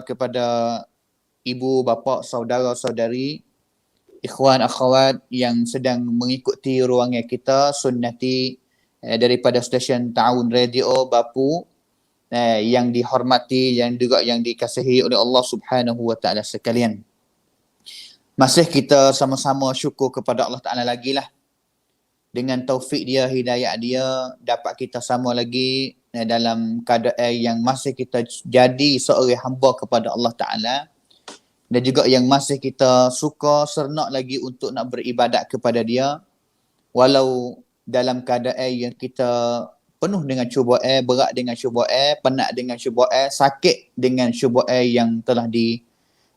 kepada ibu, bapa, saudara-saudari, ikhwan, akhwat yang sedang mengikuti ruangan kita Sunnati daripada stesen Ta'awun Radio Bapu, yang dihormati, yang juga yang dikasihi oleh Allah Subhanahu wa taala sekalian. Masih kita sama-sama syukur kepada Allah Taala lagi lah. Dengan taufik dia, hidayah dia, dapat kita sama lagi dalam keadaan yang masih kita jadi seorang hamba kepada Allah Ta'ala, dan juga yang masih kita suka serentak lagi untuk nak beribadat kepada dia, walau dalam keadaan yang kita penuh dengan cubaan, berat dengan cubaan, penat dengan cubaan, sakit dengan cubaan yang telah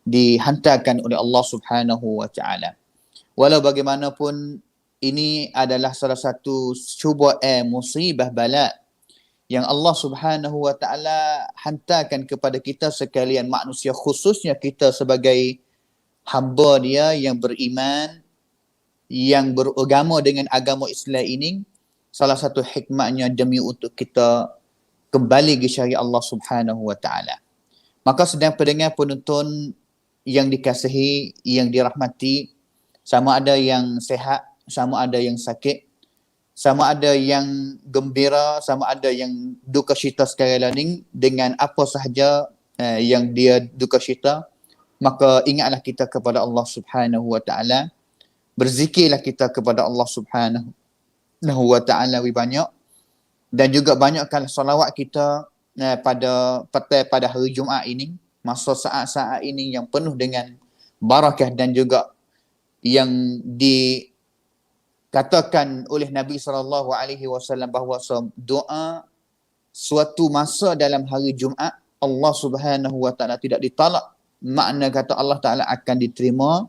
dihantarkan oleh Allah Subhanahu wa taala. Walau bagaimanapun, ini adalah salah satu cubaan, musibah, bala yang Allah Subhanahu wa taala hantarkan kepada kita sekalian manusia, khususnya kita sebagai hamba dia yang beriman, yang beragama dengan agama Islam ini. Salah satu hikmahnya demi untuk kita kembali ke syariat Allah Subhanahu wa taala. Maka sedang pendengar penonton yang dikasihi, yang dirahmati, sama ada yang sehat, sama ada yang sakit, sama ada yang gembira, sama ada yang duka cita sekarang ini dengan apa sahaja yang dia duka cita, maka ingatlah kita kepada Allah Subhanahu wa taala, berzikirlah kita kepada Allah Subhanahu wa taala banyak, dan juga banyakkan salawat kita pada hari Jumaat ini, masa saat-saat ini yang penuh dengan barakah dan juga yang dikatakan oleh Nabi SAW bahawa doa suatu masa dalam hari Jumaat Allah Subhanahu wa taala tidak ditolak, makna kata Allah Taala akan diterima.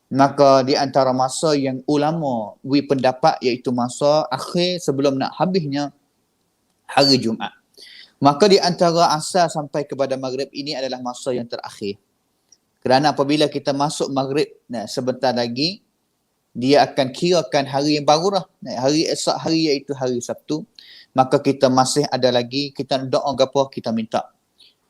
Maka di antara masa yang ulama pendapat iaitu masa akhir sebelum nak habisnya hari Jumaat. Maka di antara asar sampai kepada maghrib ini adalah masa yang terakhir. Kerana apabila kita masuk maghrib sebentar lagi, dia akan kirakan hari yang baru lah. Hari esok hari iaitu hari Sabtu. Maka kita masih ada lagi, kita doa gapo kita minta.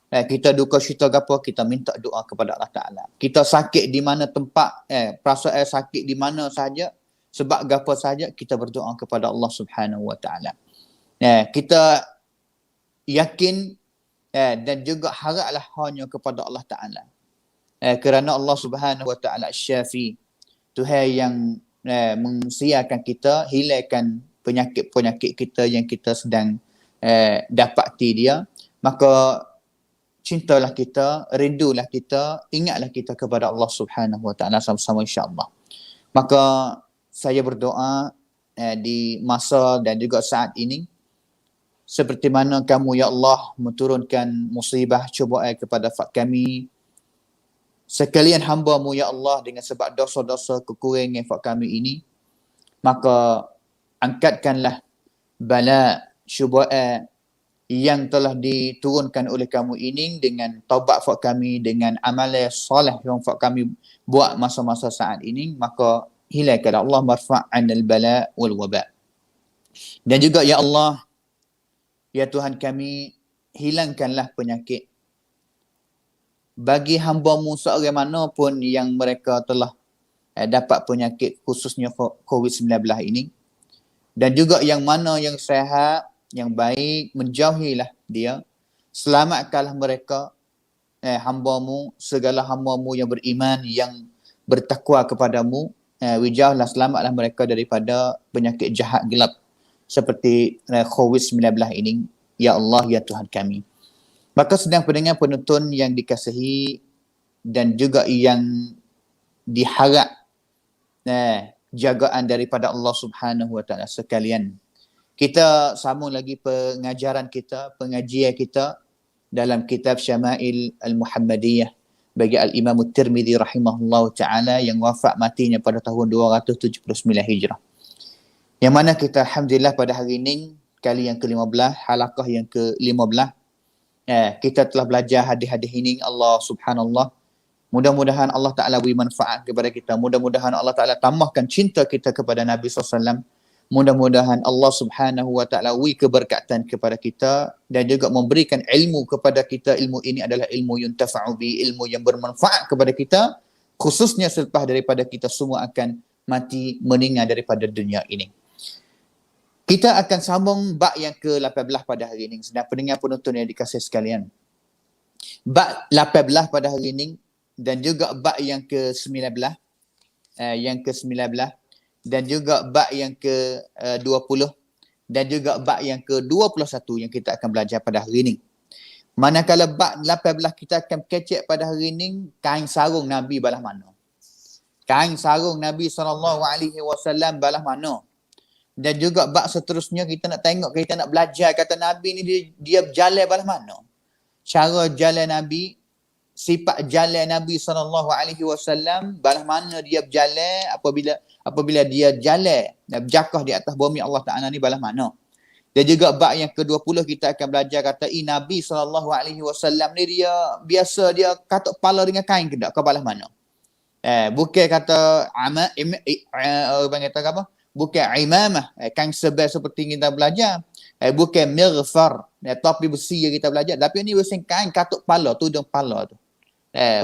Kita duka cita gapo kita minta doa kepada Allah Ta'ala. Kita sakit di mana tempat, perasaan sakit di mana saja, sebab gapo saja, kita berdoa kepada Allah Subhanahu wa taala. Kita yakin dan juga haraplah hanya kepada Allah Ta'ala. Kerana Allah Subhanahu wa taala Syafi, Tuhan yang mensiarkan kita, hilangkan penyakit-penyakit kita yang kita sedang dapati dia. Maka cintalah kita, rindulah kita, ingatlah kita kepada Allah Subhanahu wa taala sama-sama insya-Allah. Maka saya berdoa di masa dan juga saat ini, seperti mana kamu ya Allah menurunkan musibah cubaan kepada kami sekalian hamba-Mu ya Allah dengan sebab dosa-dosa kekurangan kami ini, maka angkatkanlah bala cubaan yang telah diturunkan oleh kamu ini dengan taubat kami, dengan amalan soleh yang kami buat masa-masa saat ini, maka hilangkanlah Allah marfa'anil bala wal waba. Dan juga ya Allah, ya Tuhan kami, hilangkanlah penyakit bagi hamba-Mu seorang mana pun yang mereka telah dapat penyakit khususnya COVID-19 ini. Dan juga yang mana yang sehat, yang baik, menjauhilah dia. Selamatkanlah mereka, hamba-Mu, segala hamba-Mu yang beriman, yang bertakwa kepadamu. Wijauhlah, selamatlah mereka daripada penyakit jahat gelap seperti COVID-19 ini. Ya Allah, ya Tuhan kami. Maka sedang pendengar penonton yang dikasihi dan juga yang diharap jagaan daripada Allah Subhanahu wa taala sekalian. Kita sambung lagi pengajaran kita, pengajian kita dalam kitab Syama'il Al-Muhammadiyah bagi Al-Imam At-Tirmidzi rahimahullah taala yang wafat matinya pada tahun 279 Hijrah. Yang mana kita alhamdulillah pada hari ini kali yang ke-15, halaqah yang ke-15, kita telah belajar hadis-hadis ini. Allah subhanallah, mudah-mudahan Allah Ta'ala beri manfaat kepada kita. Mudah-mudahan Allah Ta'ala tambahkan cinta kita kepada Nabi SAW. Mudah-mudahan Allah Subhanahu wa taala beri keberkatan kepada kita dan juga memberikan ilmu kepada kita. Ilmu ini adalah ilmu yuntafa'u bi, ilmu yang bermanfaat kepada kita, khususnya selepas daripada kita semua akan mati meninggal daripada dunia ini. Kita akan sambung bab yang ke-18 pada hari ini. Sedang pendengar penonton yang dikasihi sekalian. Bab 18 pada hari ini dan juga bab yang ke-19, dan juga bab yang ke-20 dan juga bab yang ke-21 yang kita akan belajar pada hari ini. Manakala bab 18 kita akan kecek pada hari ini, kain sarung Nabi balah mana? Kain sarung Nabi SAW balah mana? Dan juga bab seterusnya kita nak tengok, kita nak belajar kata Nabi ni dia berjalan balah mana? Cara jalan Nabi, sifat jalan Nabi SAW, balah mana dia berjalan apabila dia jalan dan berjakah di atas bumi Allah Ta'ala ni balah mana. Dan juga bab yang ke-20 kita akan belajar kata Nabi SAW ni dia biasa dia katuk kepala dengan kain ke tak? Kau balah mana? Bukan kata orang kata apa? Bukan imamah, kain sebel seperti kita belajar. Bukan mighfar, topi besi yang kita belajar. Tapi ni biasa kain katuk kepala, tudung kepala tu.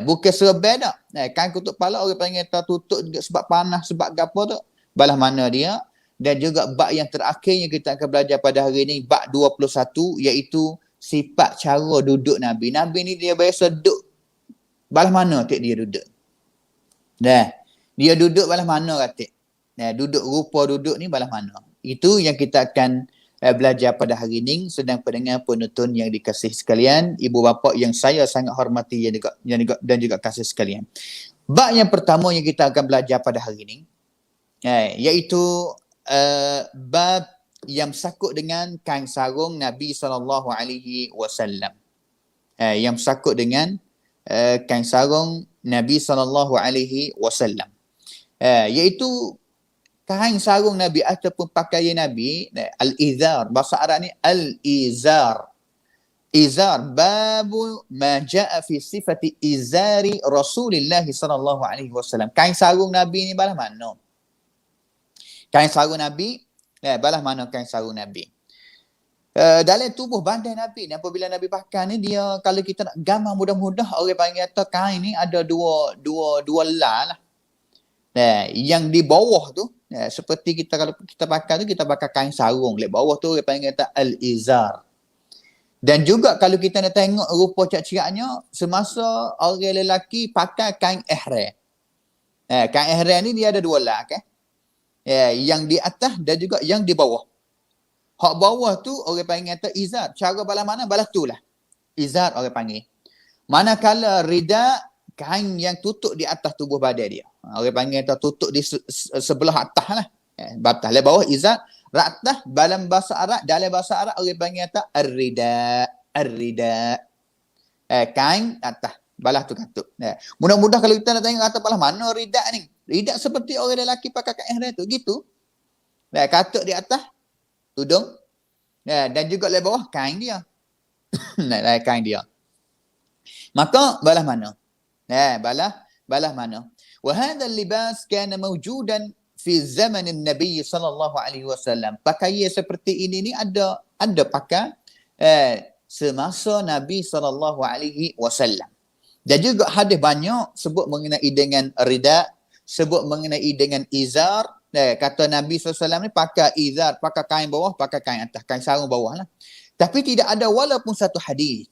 Bukan sebel tak. Kain katuk kepala orang panggil tutup sebab panas, sebab apa tu. Balah mana dia. Dan juga bab yang terakhirnya kita akan belajar pada hari ini, bab 21, iaitu sifat cara duduk Nabi. Nabi ni dia biasa duduk. Balah mana tak dia duduk? Dia duduk balah mana katik? Duduk rupa duduk ni balah mana? Itu yang kita akan belajar pada hari ini. Sedang pendengar penonton yang dikasihi sekalian, ibu bapa yang saya sangat hormati dan juga kasih sekalian. Bab yang pertama yang kita akan belajar pada hari ini, iaitu bab yang sakut dengan kain sarung Nabi SAW. Yang sakut dengan kain sarung Nabi SAW. Iaitu kain sarung Nabi ataupun pakaian Nabi, al-izar, bahasa Arab ni al-izar. Izar, babu ma ja'a fi sifati izari Rasulullah SAW. Kain sarung Nabi ni balah mana? Kain sarung Nabi, balah mana kain sarung Nabi? Dalam tubuh badan Nabi, apabila Nabi pakai ni, dia kalau kita nak gambar mudah-mudah, orang panggil kata kain ni ada dua lah. Yang di bawah tu, seperti kita kalau kita pakai tu, kita pakai kain sarung. Di bawah tu orang panggil kata al-izar. Dan juga kalau kita nak tengok rupa cak-caknya, semasa orang lelaki pakai kain ihram. Kain ihram ni dia ada dua lah, kan? Yang di atas dan juga yang di bawah. Hak bawah tu orang panggil kata izar. Cara balah mana? Balah tu lah. Izar orang panggil. Manakala rida, kain yang tutup di atas tubuh badan dia. Orang panggil kata tutup di sebelah atas lah. Batas le bawah izar, atas dalam bahasa Arab orang panggil kata ar-rida. Kain atas, balah tu katuk. Mudah-mudah kalau kita nak tengok kata balah mana rida ni. Rida seperti orang lelaki pakai kain ihram tu, gitu. Katuk di atas tudung. Dan juga le bawah kain dia. Kain dia. Maka balah mana? Balah mana? Wa hadha al-libas kana mawjudan fi zaman an-nabi sallallahu alaihi wasallam. Pakaian seperti ini ni ada pakai semasa Nabi sallallahu alaihi wasallam. Dan juga hadis banyak sebut mengenai dengan rida, sebut mengenai dengan izar. Kata Nabi SAW ni pakai izar, pakai kain bawah, pakai kain atas, kain sarung bawah lah. Tapi tidak ada walaupun satu hadis.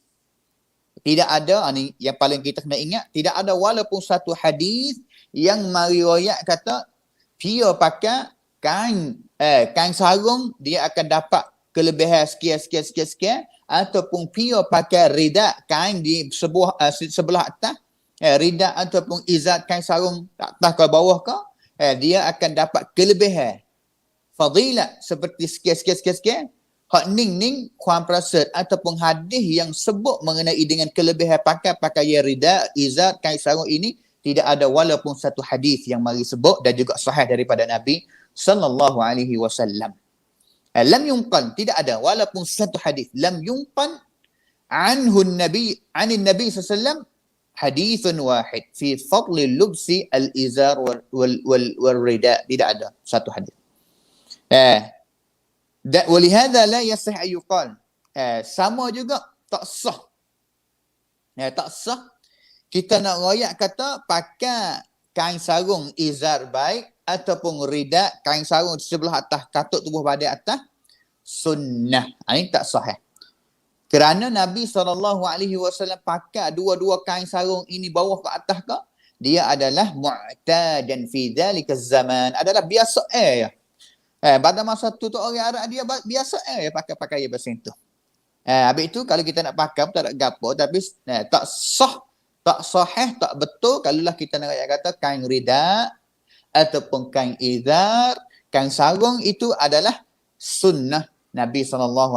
Tidak ada, ni yang paling kita kena ingat, tidak ada walaupun satu hadis yang meriwayat kata dia pakai kain sarung dia akan dapat kelebihan sekian ataupun dia pakai rida, kain di sebelah atas, rida ataupun izar kain sarung atas ke bawah ke, dia akan dapat kelebihan fadilat seperti sekian. Hak ning kuam prasad ataupun hadis yang sebut mengenai dengan kelebihan pakaian rida, izar, kain sarung ini, tidak ada walaupun satu hadis yang mari sebut dan juga sahih daripada Nabi sallallahu alaihi wasallam. Lam yunqal, tidak ada walaupun satu hadis. Lam yunqal anin Nabi sallallahu alaihi wasallam hadithun wahid fi fadli lubsi al-izar wal rida. Tidak ada satu hadis. Walihada la yasih ayuqal. Sama juga tak sah. Tak sah kita nak royak kata pakai kain sarung izar baik ataupun rida kain sarung sebelah atas katuk tubuh badan atas sunnah. Ini tak sahih. Kerana Nabi SAW pakai dua-dua kain sarung ini bawah ke atas ke, dia adalah mu'tadan fi dhalika zaman, adalah biasa ya. Pada masa tu orang Arab dia biasa ya pakai pakaian macam tu. Habis itu kalau kita nak pakai tak ada gapo, tapi tak sah, tak sahih, tak betul kalaulah kita nak kata kain rida ataupun kain izar, kain sarung itu adalah sunnah Nabi SAW.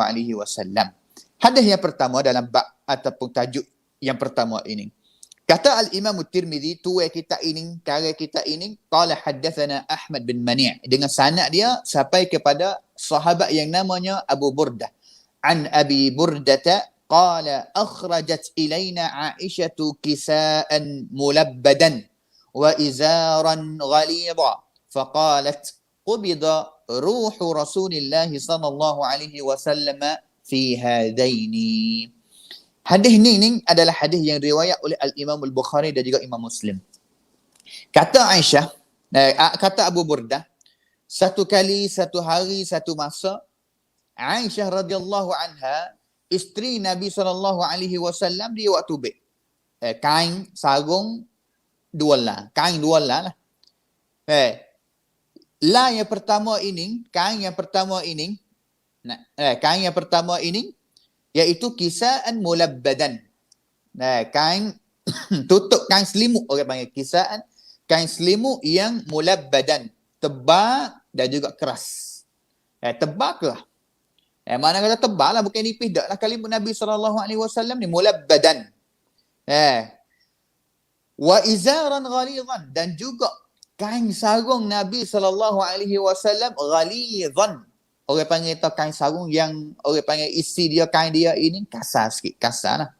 Hadis yang pertama dalam bab ataupun tajuk yang pertama ini. Kata Al-Imam Tirmizi, tuai kita ini, karya kita ini, qala haddathana Ahmad bin Mani' dengan sanad dia sampai kepada sahabat yang namanya Abu Burdah. An Abi Burdata qala akhrajat ilaina Aisyatu kisaan mulabbadan wa izaran ghalidha faqalat qubida ruhu Rasulillah sallallahu alaihi wasallam fi hadaini. Hadis ni adalah hadis yang riwayat oleh Al-Imam Al-Bukhari dan juga Imam Muslim. Kata Aisyah, kata Abu Burdah, satu kali, satu hari, satu masa, Aisyah radhiyallahu anha, isteri Nabi SAW, dia waktu baik. Kain sarung duala, kain duala lah. Kain yang pertama ini, kain yang pertama ini iaitu kisaan mulabbadan. Kain tutup, kain selimut orang panggil kisaan, kain selimut yang mulabbadan, tebal dan juga keras. Tebal ke? Mana kata tebal lah, bukan nipis dak lah kalimah Nabi SAW ni mulabbadan. Wa izaran ghalidhan, dan juga kain sarung Nabi SAW ghalidhan. Orang panggil tu kain sarung yang orang panggil isi dia, kain dia ini kasar sikit, kasar lah.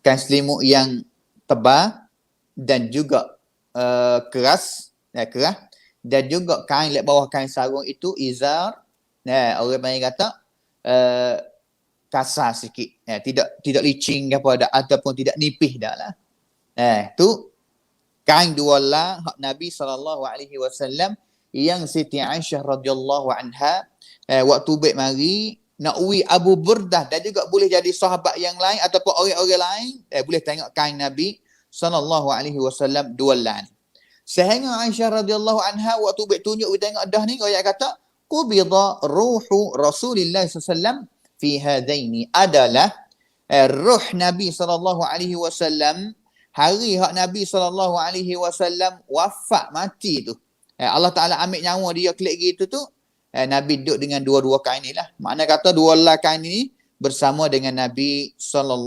Kain selimut yang tebal dan juga keras, keras, dan juga kain lek bawah kain sarung itu izar, orang panggil kata kasar sikit, tidak licin ke apa dah, ataupun tidak nipis dah lah. Tu kain duala hak Nabi SAW yang Siti Aisyah radhiyallahu anha waktu baik mari nak uwi Abu Burdah, dan juga boleh jadi sahabat yang lain ataupun orang-orang lain boleh tengok kain Nabi SAW dualan. Sehingga Aisyah radhiyallahu anha waktu baik tunjuk we tengok dah ni, orang kata qubida ruhu Rasulillah SAW fi hadaini, adalah ruh Nabi SAW, hari hak Nabi SAW wafat mati tu. Allah Ta'ala ambil nyawa dia klik gitu tu, Nabi duduk dengan dua-dua kain ni lah. Makna kata dua kain ni bersama dengan Nabi SAW.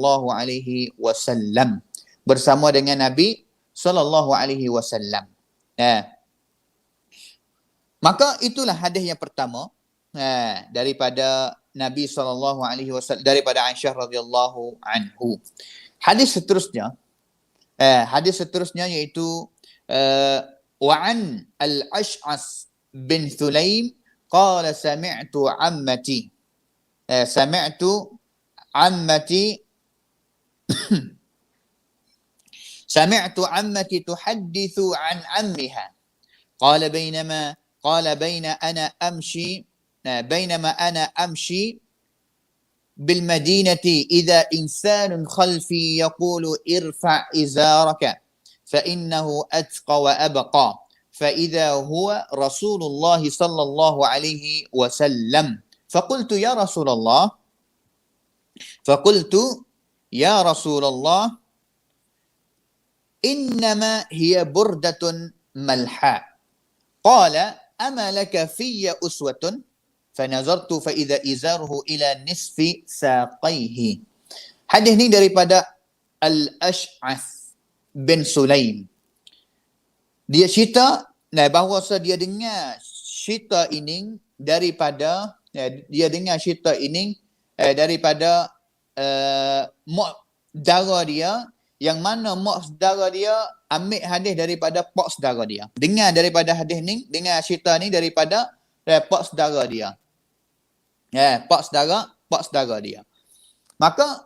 Bersama dengan Nabi SAW. Maka itulah hadis yang pertama daripada Nabi SAW, daripada Aisyah radhiyallahu anhu. Hadis seterusnya iaitu وعن الأشعث بن ثليم قال سمعت عمتي تحدث عن عمها قال بينما أنا أمشي بالمدينة إذا إنسان خلفي يقول ارفع إزارك فإنه أتقى وأبقى فإذا هو رسول الله صلى الله عليه وسلم فقلت يا رسول الله إنما هي بردة ملحاء قال أما لك في أسوة فنظرت فإذا إزاره إلى نصف ساقيه. Hadis ni daripada Al-Ash'ath bin Sulaim. Dia cerita bahawa dia dengar cerita ini daripada dara dia yang mana mak saudara dia ambil hadis daripada pak saudara dia. Dengar daripada hadis ni, dengar cerita ni daripada pak saudara dia. Pak saudara dia. Maka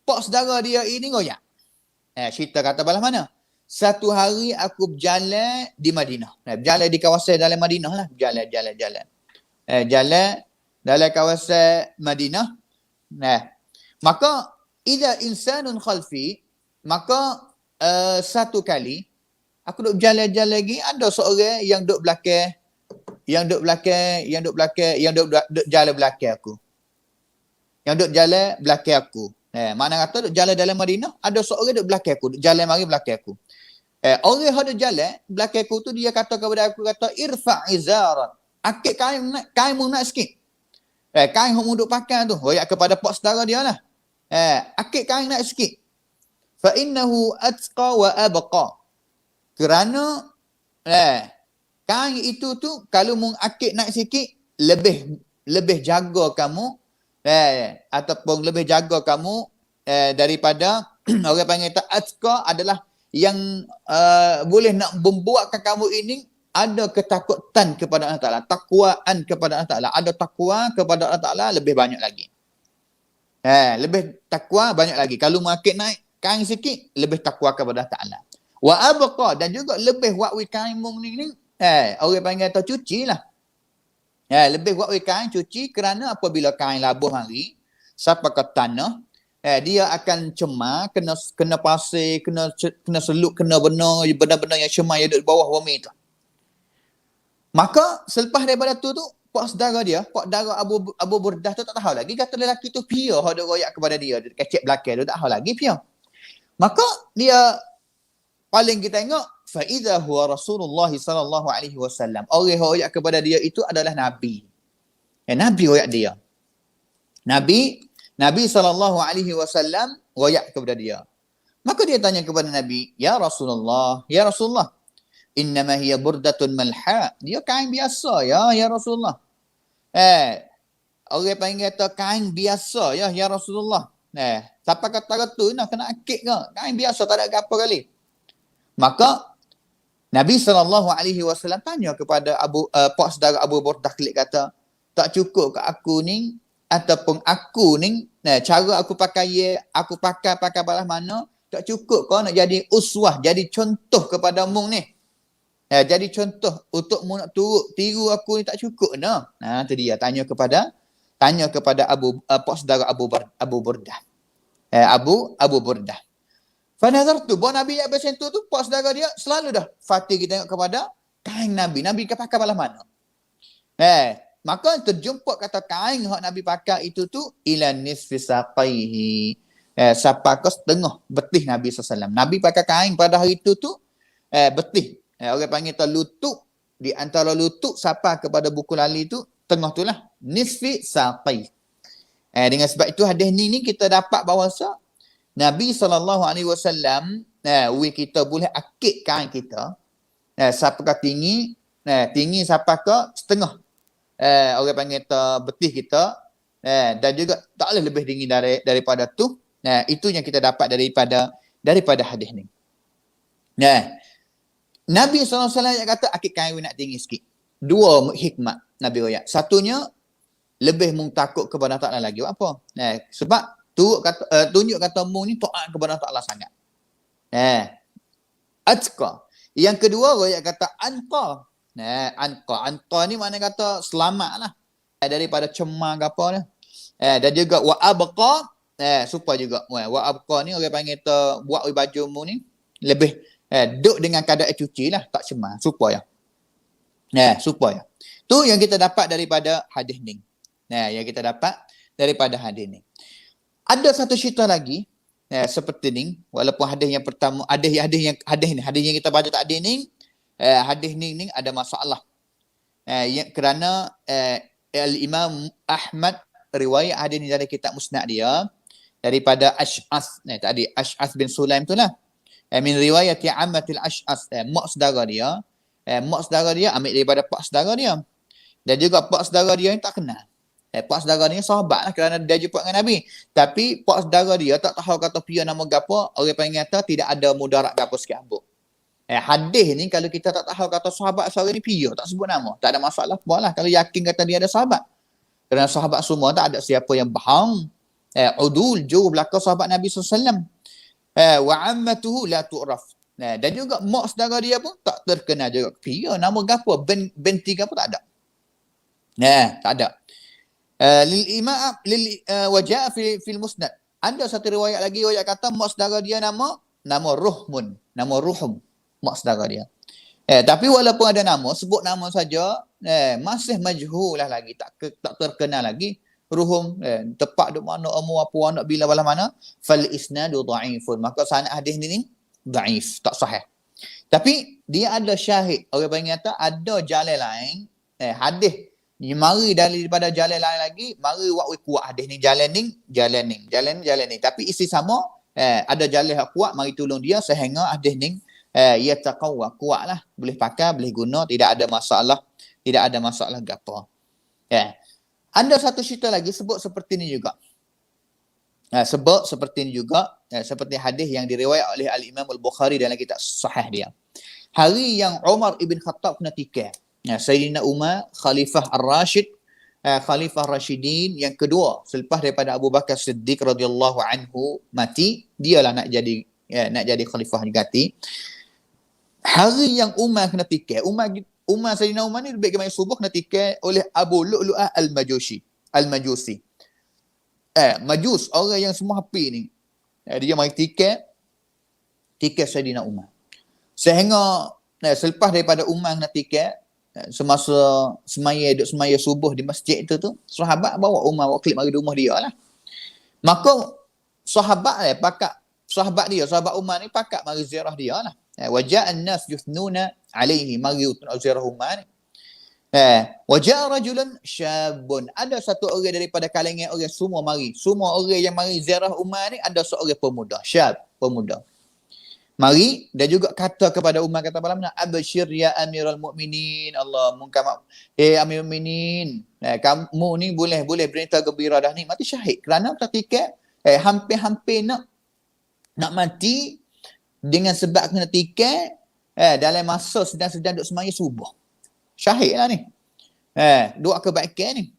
pak saudara dia ini goyak. Cerita kata balas mana? Satu hari aku berjalan di Madinah. Berjalan di kawasan dalam Madinah lah. Jalan. Jalan dalam kawasan Madinah. Maka idza insanun khalfi, maka satu kali aku duk jalan-jalan lagi, ada seorang yang duk belakang, yang duk jalan belakang aku. Yang duk jalan belakang aku. Mana kata duk jalan dalam Madinah, ada seorang duk belakang aku, duk jalan mari belakang aku. Orang yang duk jalan belakang aku tu, dia kata kepada aku, kata irfa' izaran. Akik kain mu nak sikit. Kain yang mu duk pakai tu, royak kepada pak saudara dia lah. Akik kain nak sikit. Fa innahu atqa wa abqa. Kerana kain itu tu kalau mung akik nak sikit, lebih jaga kamu ataupun lebih jaga kamu daripada orang panggil atqa adalah yang boleh nak membuatkan kamu ini ada ketakutan kepada Allah Ta'ala, takwaan kepada Allah Ta'ala. Ada takwa kepada Allah Ta'ala lebih banyak lagi. Lebih takwa banyak lagi. Kalau market naik kain sikit, lebih takwa kepada Allah Ta'ala. Wa abqa, dan juga lebih wakwi kain mung ni orang panggil atau cuci lah. Lebih wakwi kain cuci, kerana apabila kain labuh hari sampai ke tanah, dia akan cemar, kena pasir, kena seluk, kena benda-benda yang cemar yang duduk di bawah bumi tu. Maka selepas daripada tu pak saudara dia, pak saudara Abu Burdah tu tak tahu lagi, kata lelaki tu pia hok duk royak kepada dia, dia kecek belakang tu tak tahu lagi pia. Maka dia paling kita tengok fa idza huwa Rasulullah sallallahu alaihi wasallam. Orang royak kepada dia itu adalah Nabi. Nabi royak dia. Nabi sallallahu alaihi wasallam royak kepada dia. Maka dia tanya kepada Nabi, ya Rasulullah, innama hiya burdatun malha. Dia kain biasa ya Rasulullah. Orang panggil kata kain biasa ya Rasulullah. Siapa kata tu nak kena akik ke? Kain biasa, tak ada apa kali. Maka Nabi SAW tanya kepada pak saudara Abu Burdah klik, kata, tak cukup ke aku ni ataupun aku ni cara aku pakai balas mana, tak cukup kau nak jadi uswah, jadi contoh kepada mung ni. Jadi contoh untuk mu nak tiru aku ni, tak cukup dah. Tu dia tanya kepada pak saudara Abu Burdah. Abu Burdah. Fa nazartu, buat Nabi yang bersentuh tu, pak saudara dia selalu dah fatih kita tengok kepada kain Nabi. Nabi pakai balas mana? Maka terjumpa kata kain yang Nabi pakai itu tu ila nisfi saqaihi. Sampai ke setengah betih Nabi SAW. Nabi pakai kain pada hari itu tu betih. Orang panggil tu lutut, di antara lutut sampai kepada buku lali tu, tengah tu lah. Nisfi saqai. Dengan sebab itu hadis ni kita dapat bahawa Nabi SAW, kita boleh akik kain kita sampai ke tinggi sampai ke setengah. Orang panggil tu betih kita, dan juga tak boleh lebih tinggi daripada tu. Itu yang kita dapat daripada hadis ni. Nabi SAW yang kata akik kain nak tinggi sikit. Dua hikmat Nabi royak. Satunya, lebih mung takut kepada Allah Ta'ala lagi. Apa? Sebab tunjuk kata mung ni taat kepada Allah Ta'ala sangat. Atqa. Yang kedua royak kata anqa. Anqa ni mana kata selamat lah daripada cemar ke apa ni. Dan juga wa abqa, supaya juga wa abqa ni orang panggil buat baju mu ni lebih duduk dengan keadaan cuci lah, tak cemar, supaya tu yang kita dapat daripada hadis ni. Yang kita dapat daripada hadis ni. Ada satu cerita lagi seperti ni, walaupun hadis yang pertama, hadis yang kita baca tadi ni, hadis ni ada masalah. Kerana Al-Imam Ahmad riwayat hadis ni dari kitab Musnad dia daripada Ash'ath. Tadi Ash'ath bin Sulaim tu lah. Min riwayati ammatil Ash'ath. Mak saudara dia ambil daripada pak saudara dia. Dan juga pak saudara dia yang tak kenal. Pak saudara dia sahabat lah kerana dia jumpa dengan Nabi. Tapi pak saudara dia tak tahu kata pia nama gapo, orang panggil kata tidak ada mudarat gapo sikit ambuk. Hadis ni kalau kita tak tahu kata sahabat seorang ni pia, tak sebut nama, tak ada masalah. Buatlah kalau yakin kata dia ada sahabat. Kerana sahabat semua tak ada siapa yang bohong. Udul jauh belakang sahabat Nabi SAW. Wa ammatuhu la tu'raf. Dan juga mak saudara dia pun tak terkenal juga. Pia nama gapo, binti gapo tak ada. Tak ada. Lil wajah fil musnad. Ada satu riwayat lagi riwayat kata mak saudara dia nama Ruhmun, nama Ruhum mak saudara dia. Tapi walaupun ada nama, sebut nama saja, masih majhul lah lagi, tak terkenal lagi. Ruhum tepat di mana, umur apa, anak bila bala mana, fal isnadu dhaifun. Maka sanad hadis ni dhaif, tak sahih. Tapi dia ada syahid. Orang panggil kata ada jalan lain, hadis ni mari daripada jalan lain lagi, mari wak kuat hadis ni, jalan ni. Tapi isi sama, ada jalan yang kuat, mari tolong dia sehingga hadis ni ia taqawwa, kuatlah, boleh pakai, boleh guna, tidak ada masalah gapo. Ada satu cerita lagi sebut seperti ni juga. Seperti hadis yang diriwayat oleh Al-Imam Al-Bukhari dalam kitab sahih dia. Hari yang Umar ibn Khattab kena tikar. Sayyidina Umar, Khalifah Ar-Rashid, Khalifah Rashidin yang kedua selepas daripada Abu Bakar Siddiq radhiyallahu anhu mati, dialah nak jadi khalifah ganti. Hari yang Umar kena tikar, Sayyidina Umar ni lebih kemarin subuh kena tikar oleh Abu Lu'lu'ah Al-Majusi. Majus, orang yang semua api ni. Dia mari tikar Sayyidina Umar. Sehingga selepas daripada Umar kena tikar, semasa semaya subuh di masjid tu, sahabat bawa Umar bawa klip mari rumah dia lah. Maka sahabat Umar ni pakat mari ziarah dia lah. Waja'an nas yuthnuna alaihi, mari ziarah Umar ni. Waja'a rajulan syabun, ada satu orang daripada kalangan orang semua orang yang mari ziarah Umar ni ada seorang pemuda, pemuda. Mari, dia juga kata kepada Umar, kata malam nak absyir ya Amirul Mukminin, Allah mungkam. Amirul Mukminin, kamu ni boleh berita gembira dah ni mati syahid. Kerana ketika hampir nak mati dengan sebab kena tikar dalam masa sedang duk semaya subuh. Syahid lah ni. Doa kebaikan ni.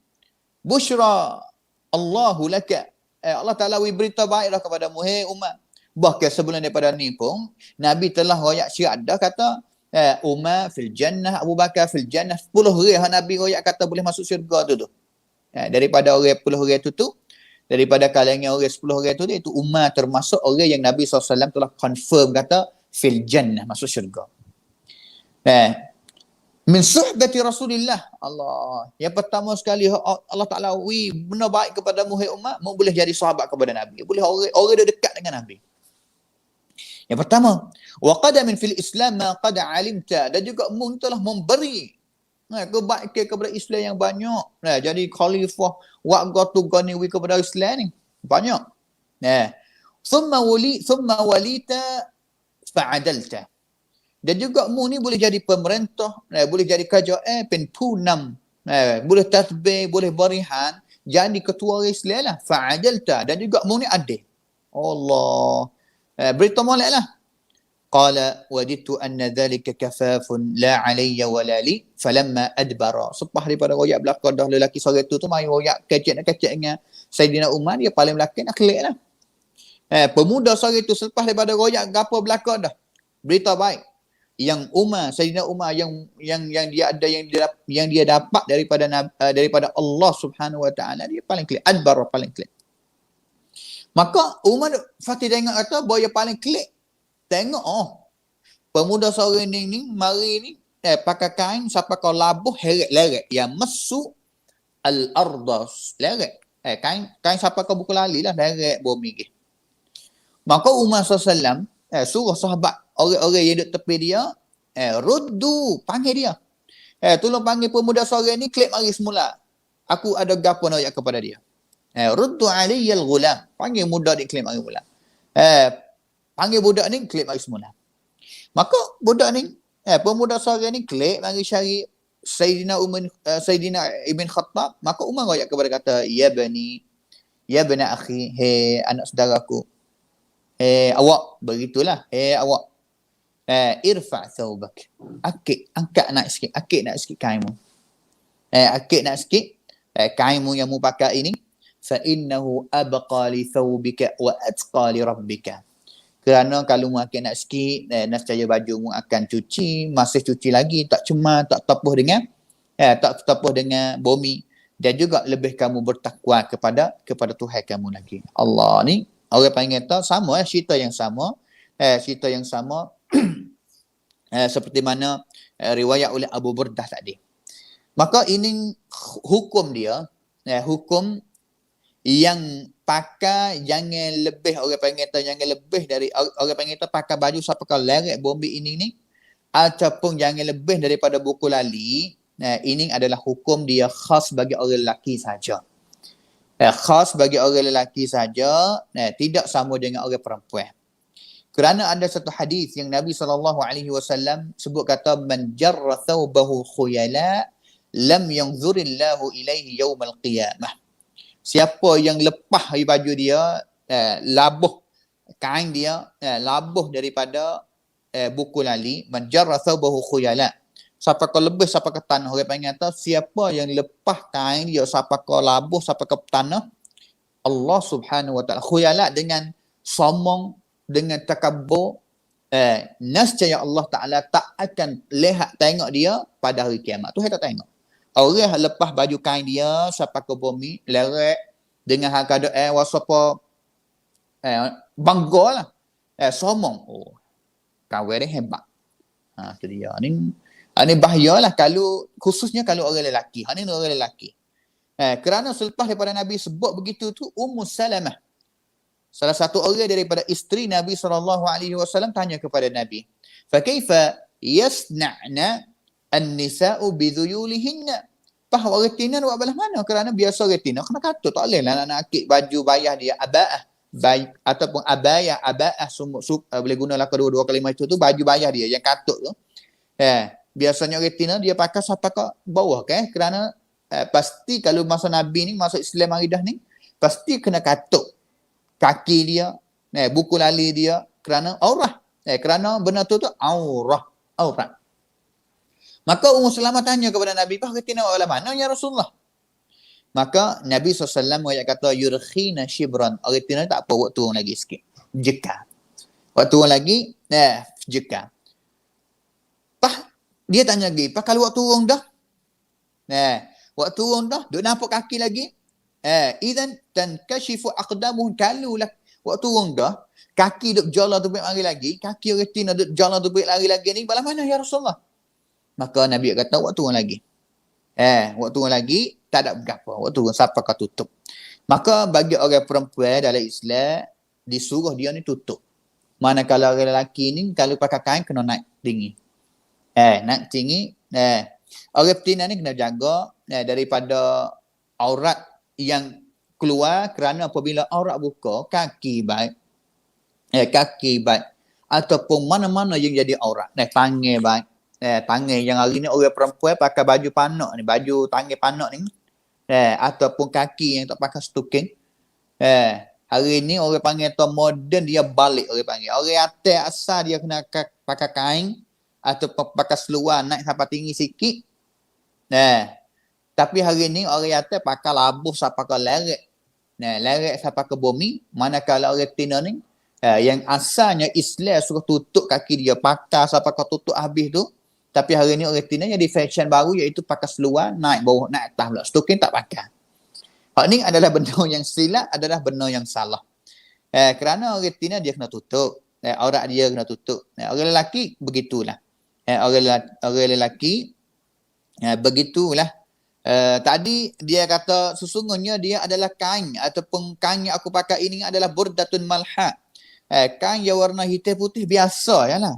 Busyra Allahu laka. Allah Ta'ala berita baik dah kepada Muhai Umar. Bahkan sebelum daripada ni pun, Nabi telah royak syiat dah kata, Umar fil jannah, Abu Bakar fil jannah. 10 orang Nabi royak kata boleh masuk syurga tu. Daripada orang 10 orang tu, daripada kalangan orang 10 orang tu, itu Umar termasuk orang yang Nabi SAW telah confirm kata, fil jannah, masuk syurga. Min suhbati Rasulillah. Allah. Yang pertama sekali, Allah Ta'ala benar baik kepada Muhai Umar, boleh jadi sahabat kepada Nabi. Boleh orang dia dekat dengan Nabi. Yang pertama, wa qadamin fil Islam ma qad alimta, dan juga mu telah memberi kebaikan kepada Islam yang banyak. Jadi khalifah warga tu gani kepada Islam ni banyak. Thumma walita fa'adalta. Dan juga mu ni boleh jadi pemerintah, boleh jadi kerajaan, penpunam, boleh tasbih, boleh barihan, jadi ketua Islam lah, fa'adalta. Dan juga mu ni adil. Allah. Berita molek lah. Qala wajidtu anna dhalika kafafun la alayya wa la li falamma adbara. Sepah daripada royak belakang dah lelaki seorang tu mari royak kecek dengan Sayyidina Umar, dia paling belakang nak kelik lah. Pemuda seorang tu selepas daripada royak gapo belakang dah. Berita baik. Yang Sayyidina Umar yang dia dapat daripada Allah Subhanahu wa taala, dia paling klik, adbara paling klik. Maka Umar Fatih tengok kata bahawa yang paling klik. Tengok pemuda seorang ni mari ni pakai kain sampai kau labuh heret-leret yang masuk al-ardas leret. Kain sampai kau buku lali lah leret bumi ke. Maka Umar SAW suruh sahabat orang-orang yang duduk tepi dia, ruddu, panggil dia. Tolong panggil pemuda seorang ni, klik mari semula. Aku ada gapo nak kepada dia. Ruddu aliyal ghulam. Panggil budak ni, klik mari mula. Panggil budak ni, klik mari semula. Maka budak ni, pemuda seorang ni klik mari cari Sayyidina Ibn Khattab, maka Umar royak kepada kata, ya bani akhi, hey anak saudaraku, awak, begitulah, awak, irfa' thawbak, angkat nak sikit kainmu, kainmu yang mu pakai ini, fa innahu abqa li thawbika wa atqa li rabbika. Kerana kalau mu angkat nak sikit, nescaya baju mu akan cuci, masih cuci lagi, tak cemar, tak tapuh dengan bumi, dan juga lebih kamu bertakwa kepada Tuhan kamu lagi. Allah ni orang panggil kata sama, cerita yang sama seperti mana riwayat oleh Abu Burdah tadi. Maka ini hukum dia, hukum yang pakai jangan lebih, orang panggil kata jangan lebih dari, orang panggil kata pakai baju sampai ke leret bombi ini ni, ataupun jangan lebih daripada buku lali. Ini adalah hukum dia khas bagi orang lelaki saja. Khas bagi orang lelaki saja, tidak sama dengan orang perempuan. Kerana ada satu hadis yang Nabi SAW sebut kata, man jarra thawbahu khuyala lam yanzurillahu ilaihi yawmal qiyamah. Siapa yang lepas baju dia, labuh kain dia, labuh daripada buku lali, man jarra thawbahu khuyala, siapa kau lebih, siapa ke tanah, orang panggil kata, siapa yang lepas kain dia, siapa kau labuh, siapa ke tanah, Allah Subhanahu wa taala, khuyala dengan sombong, dengan takabur, nescaya Allah Taala tak akan lihat tengok dia pada hari kiamat. Tuhan tak tengok. Orang lepas baju kain dia sampai ke bumi, leret dengan hal keadaan wasapa banggalah, sombong. Oh, kawan dia hebat. Tu dia. Ini bahayalah kalau, khususnya kalau orang lelaki. Ini orang lelaki. Kerana selepas daripada Nabi sebut begitu tu, Ummu Salamah, salah satu orang daripada isteri Nabi SAW, tanya kepada Nabi, fa kaifa yasna'na an-nisa'u bidhuyulihinna? Orang retina buat belah mana? Kerana biasa retina kena katut, tak boleh lah nak akik baju bayah dia aba'ah, ataupun aba'ah boleh gunalah kedua-dua kalimah itu tu, baju bayah dia yang katut tu. Biasanya retina dia pakai sampai ke bawah kan? Kerana pasti kalau masa Nabi ni, masa Islam hari dah ni, pasti kena katut kaki dia, buku lali dia, kerana aurah. Kerana benda tu aurat. Maka Ummu Salamah tanya kepada Nabi, "Bah retina awak mana ya Rasulullah?" Maka Nabi SAW kata, "Yurkhina shibran." Retina tak apa, buat turun lagi sikit. Jeka. Buat turun lagi, jeka. Dia tanya lagi, kalau buat turun dah? Buat turun dah, duk nampak kaki lagi? Idan tankashifu aqdamuhum, kalau lah buat turun dah, kaki duk jalan tu lari lagi, kaki retina duk jalan tu lari lagi ni, bala mana ya Rasulullah? Maka Nabi kata, buat turun lagi. Buat turun lagi, tak ada berapa. Buat turun sampai kau tutup. Maka bagi orang perempuan dalam Islam, disuruh dia ni tutup. Manakala orang lelaki ni, kalau pakai kain, kena naik tinggi. Naik tinggi. Orang betina ni kena jaga daripada aurat yang keluar, kerana apabila aurat buka, kaki baik, ataupun mana-mana yang jadi aurat, tangan baik, tangan yang hari ni orang perempuan pakai baju panak ni, baju tangan panak ni, ataupun kaki yang tak pakai stoking, hari ni orang panggil tu moden, dia balik orang panggil. Orang atas asal dia kena pakai kain ataupun pakai seluar naik sampai tinggi sikit. Tapi hari ni orang atas pakai labuh sampai ke leret. Leret sampai ke bumi. Manakala orang tina ni, yang asalnya Islam suruh tutup kaki dia, pakai sampai ke tutup habis tu. Tapi hari ni orang tina jadi fashion baru, iaitu pakai seluar naik bawah, naik atas pula. Stoking tak pakai. Hak ni adalah benda yang silap, adalah benda yang salah. Kerana orang tina dia kena tutup. Aurat dia kena tutup. Orang lelaki begitulah. Orang lelaki begitulah. Tadi dia kata sesungguhnya dia adalah kain, ataupun kain yang aku pakai ini adalah burdatun malha. Kain yang warna hitam putih biasa ya lah.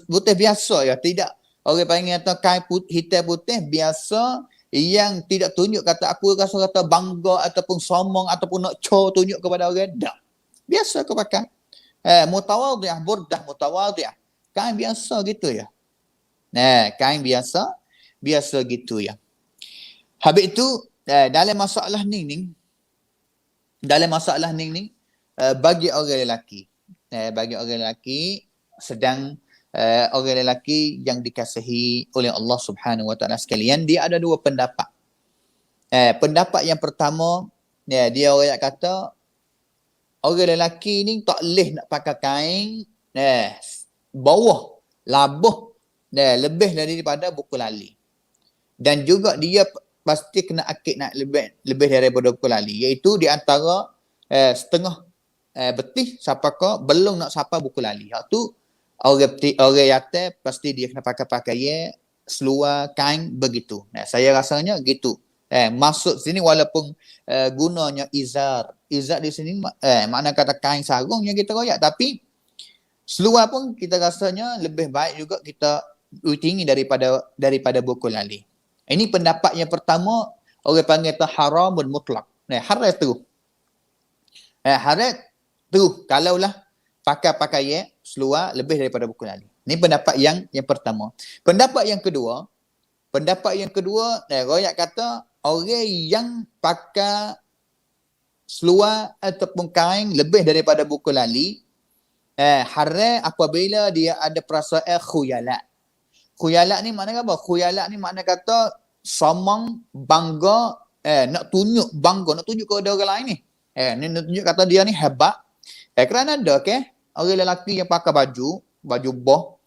Putih biasa ya, tidak orang panggil kata kain hitam putih biasa, yang tidak tunjuk kata aku rasa kata bangga ataupun sombong ataupun nak tunjuk kepada orang. Tak. Biasa aku pakai. Mutawadhi'ah, burdah mutawadhi'ah. Kain biasa gitu ya. Kain biasa, biasa gitu ya. Habis itu dalam masalah ni, bagi orang lelaki, bagi orang lelaki sedang orang lelaki yang dikasihi oleh Allah Subhanahu Wa Taala sekalian, dia ada dua pendapat. Pendapat yang pertama, dia orang kata orang lelaki ni tak boleh nak pakai kain bawah labuh lebih daripada buku lali. Dan juga dia pasti kena akid nak lebih daripada buku lali, iaitu di antara setengah betih siapakah belum nak sapa buku lali. Hak tu orang yatim pasti dia kena pakai seluar kain begitu. Saya rasanya gitu. Maksud sini walaupun gunanya izar di sini makna kata kain sarung yang kita royak, tapi seluar pun kita rasanya lebih baik juga kita tinggi daripada buku lali. Ini pendapat yang pertama, orang panggil tu haramun mutlak. Haram terus. Haram terus kalaulah pakai seluar lebih daripada buku lali. Ini pendapat yang pertama. Pendapat yang kedua, royak kata orang yang pakai seluar ataupun kain lebih daripada buku lali, haram apabila dia ada perasaan khuyala. Khuyala ni makna apa? Khuyala ni makna kata somong, bangga, nak tunjuk bangga, nak tunjuk kepada orang lain ni. Ni nak tunjuk kata dia ni hebat. Kerana ada orang lelaki yang pakai baju boh,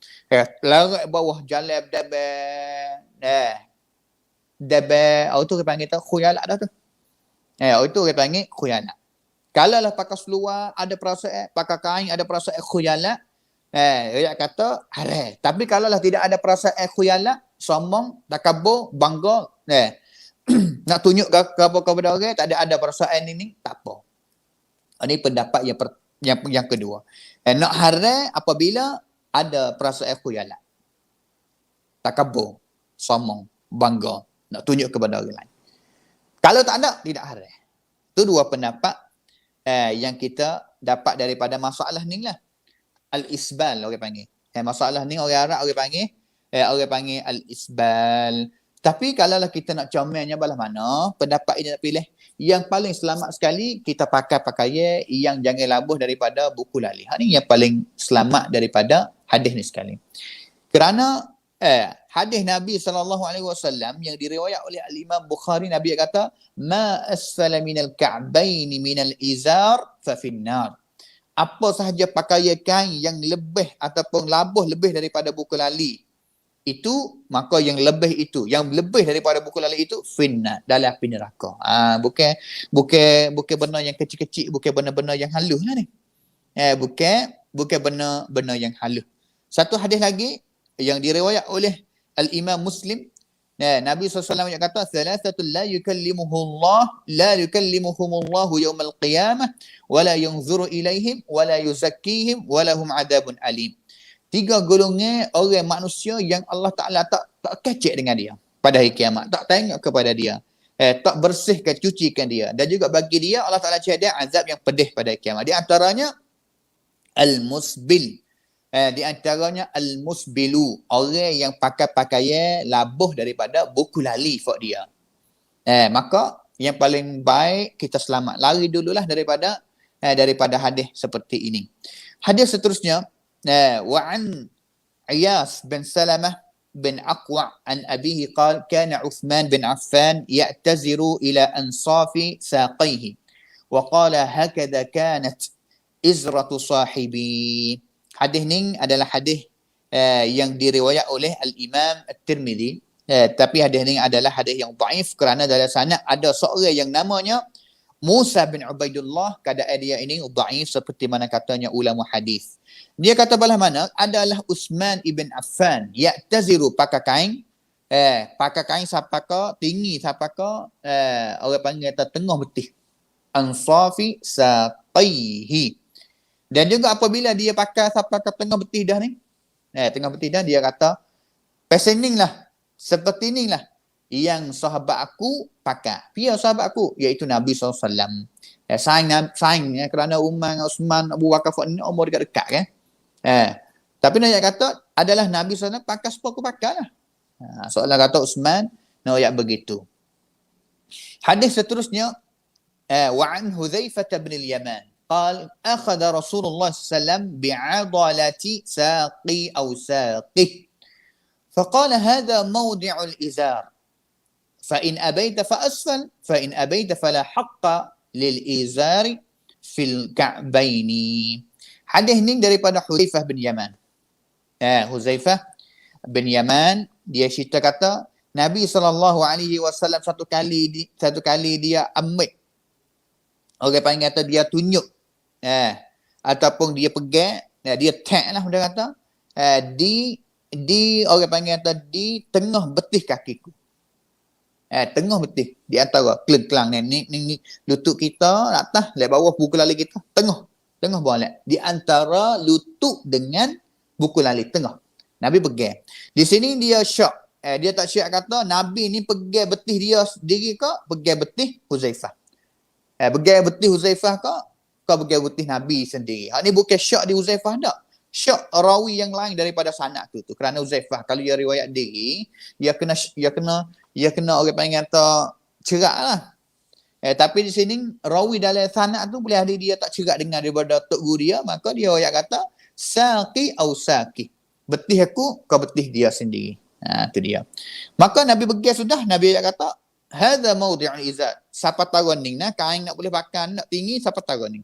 larat bawah jalan itu kita panggil tu khuyala dah tu. Itu kita panggil khuyala. Kalau lah pakai seluar ada perasaan, pakai kain ada perasaan khuyala, dia kata haram. Tapi kalau lah tidak ada perasaan khuyala, sombong, takabur, bangga, nak tunjuk kepada orang, tak ada perasaan ini, tak apa. Ini pendapat yang kedua. Nak haram apabila ada perasaan khuyala, takabur, sombong, bangga, nak tunjuk kepada orang lain. Kalau tak ada, tidak haram. Itu dua pendapat yang kita dapat daripada masalah ni lah. Al-isbal orang panggil. Masalah ni orang Arab orang panggil al-isbal. Tapi kalau lah kita nak comelnya belah mana, pendapat ini nak pilih. Yang paling selamat sekali, kita pakai pakaian yang jangan labuh daripada buku lali. Ini yang paling selamat daripada hadis ni sekali. Kerana hadis Nabi SAW yang diriwayat oleh Al-Imam Bukhari, Nabi kata, ma asfala minal ka'baini minal izar fa finnar. Apa sahaja pakaian kain yang lebih ataupun labuh lebih daripada buku lali itu, maka yang lebih daripada buku lali itu finnar, dalam api neraka. Bukan benda yang kecil-kecil, bukan benda-benda yang halus lah ni. Bukan benda yang halus. Satu hadis lagi yang diriwayat oleh Al-Imam Muslim, Nabi SAW yang kata, thalathatul la yukallimuhumullahu yawmal qiyamah wa la yanzuru ilaihim wa la yuzakkihim wa lahum adabun alim. 3 golongan orang manusia yang Allah Ta'ala tak kecek dengan dia pada hari kiamat, tak tengok kepada dia, tak bersihkan, cucikan dia, dan juga bagi dia Allah Ta'ala cakap azab yang pedih pada hari kiamat. Di antaranya al-musbil, di antaranya al-musbilu, orang yang pakai pakaian labuh daripada buku lali for dia. Maka yang paling baik kita selamat, lari dululah daripada hadis seperti ini. Hadis seterusnya, wa an Iyas bin Salamah bin Aqwa an abihi qala kana Uthman bin Affan ya'taziru ila ansafi saqayhi wa qala hakadha kanat izratu sahibi. Hadis ni adalah hadis yang diriwayat oleh Al-Imam At-Tirmidzi, tapi hadis ni adalah hadis yang dhaif kerana dalam sanad ada seorang yang namanya Musa bin Ubaidullah. Keadaan dia ini dhaif seperti mana katanya ulama hadis. Dia kata belah mana adalah Uthman ibn Affan ya'taziru, pakai kain sapaka tinggi, sapaka orang panggil kata tengah betih, ansafi saqaihi. Dan juga apabila dia pakai sapaka tengah betih dah ni, tengah betih dah, dia kata pesening lah, seperti inilah yang sahabat aku pakai. Dia sahabat aku iaitu Nabi SAW. Saing kerana Umar, Osman, Abu Bakar ni umur dekat-dekat kan. Tapi nak kata adalah Nabi SAW pakai sepa aku pakai lah. Soalan kata Uthman, nak begitu. Hadis seterusnya, وعن حذيفة بن اليمان قال أخذ رسول الله صلى الله عليه وسلم بعضلة ساقي أو ساقه فقال هذا موضع الإزار فإن أبيت فأسفل فإن أبيت فلا حق للإزار في الكعبين. Hadis ni daripada Hudzaifah bin Yaman. Hudzaifah bin Yaman dia cerita kata Nabi SAW satu kali dia ambil, orang panggil kata dia tunjuk, ataupun dia pegang, dia tag lah dia kata, di orang panggil kata di tengah betih kakiku. Tengah betih di antara keleng-kelang ni lutut kita atas lek bawah buku lali kita tengah bawah di antara lutut dengan buku lali tengah Nabi pegang. Di sini dia syak, dia tak syak kata Nabi ni pegang betih dia sendiri ke pegang betih Huzaifah. Pegang betih Huzaifah ke pegang betih Nabi sendiri. Hak ni bukan syak di Huzaifah dak. Syak rawi yang lain daripada sanad tu kerana Huzaifah kalau dia riwayat diri dia kena orang panggil kata cerak lah. Tapi di sini rawi dalam sanad tu boleh ada dia tak cerak dengar daripada tok guru dia, maka dia ayat kata saqi au saqi. Betih aku kau betih dia sendiri. Tu dia. Maka Nabi pegang sudah, Nabi ayat kata hadza mawdi'ul izar. Siapa tahu ni nah kain nak boleh pakai nak tinggi siapa tahu ni.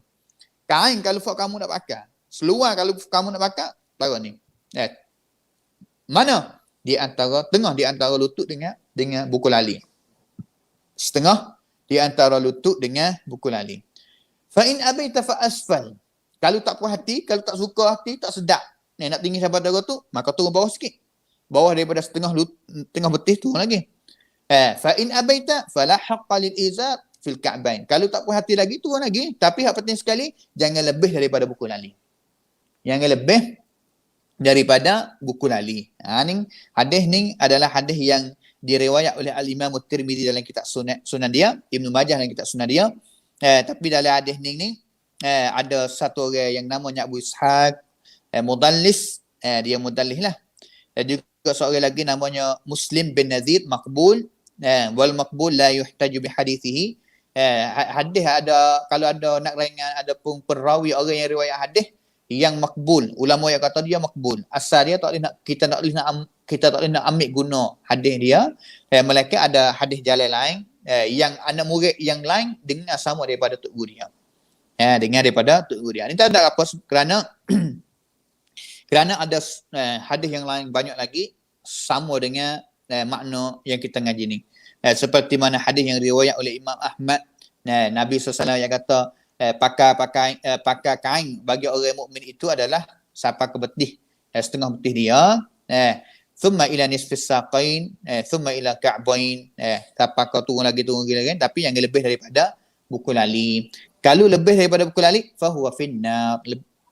Kain kalau kamu nak pakai, seluar kalau kamu nak pakai tahu ni. Mana? Di antara tengah di antara lutut dengan buku lali. Setengah di antara lutut dengan buku lali. Fa in abaita fa asfal. Kalau tak puas hati, kalau tak suka hati, tak sedap. Nak tinggi sampai darah tu, maka turun bawah sikit. Bawah daripada tengah betih turun lagi. Fa in abaita fala haqqa lil izar fil ka'bain. Kalau tak puas hati lagi, turun lagi. Tapi hak penting sekali, jangan lebih daripada buku lali. Jangan lebih daripada buku lali. Ni hadis ni adalah hadis yang diriwayat oleh Al-Imam At-Tirmizi dalam kitab sunan dia, Ibnu Majah dalam kitab sunan dia. Tapi dalam hadis ni ada satu orang yang namanya Abu Ishaq mudallis, dia mudallis lah. Juga seorang lagi namanya Muslim bin Nazir maqbul, wal maqbul la yuhtaju bi hadithihi. Hadis ada, kalau ada nak ringan ada pun perawi orang yang riwayat hadis yang makbul, ulama yang kata dia makbul, asal dia tak boleh nak kita tak boleh nak ambil guna hadis dia, melainkan ada hadis jalan lain yang anak murid yang lain dengar sama daripada tok guru dia, dengar daripada tok guru dia. Ini tak ada apa kerana kerana ada hadis yang lain banyak lagi sama dengan makna yang kita ngaji ni, seperti mana hadis yang riwayat oleh Imam Ahmad, Nabi SAW yang kata pakai kain bagi orang mukmin itu adalah sampai ke betih, setengah betih dia, thumma ila nisfis saqain, thumma ila ka'bain, sampai ke turun lagi kan, tapi yang lebih daripada buku lali. Kalau lebih daripada buku lali fa huwa finnar,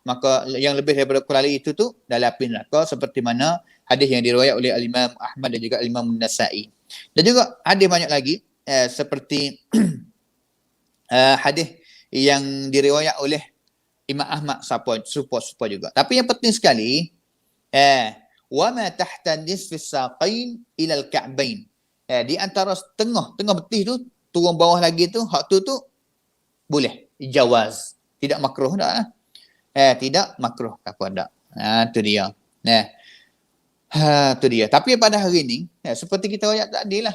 maka yang lebih daripada buku lali itu tu dalam api neraka, seperti mana hadis yang diriwayat oleh Al-Imam Ahmad dan juga Al-Imam An-Nasa'i. Dan juga hadis banyak lagi seperti hadis yang diriwayat oleh Imam Ahmad serupa juga. Tapi yang penting sekali, wa ma tahta nisfis saqain ila al-ka'bain. Di antara tengah betih tu turun bawah lagi tu, hak tu boleh jawaz. Tidak makruh dak lah. Tidak makruh apa dak. Tu dia. Tu dia. Tapi pada hari ni seperti kita ayat tadi lah.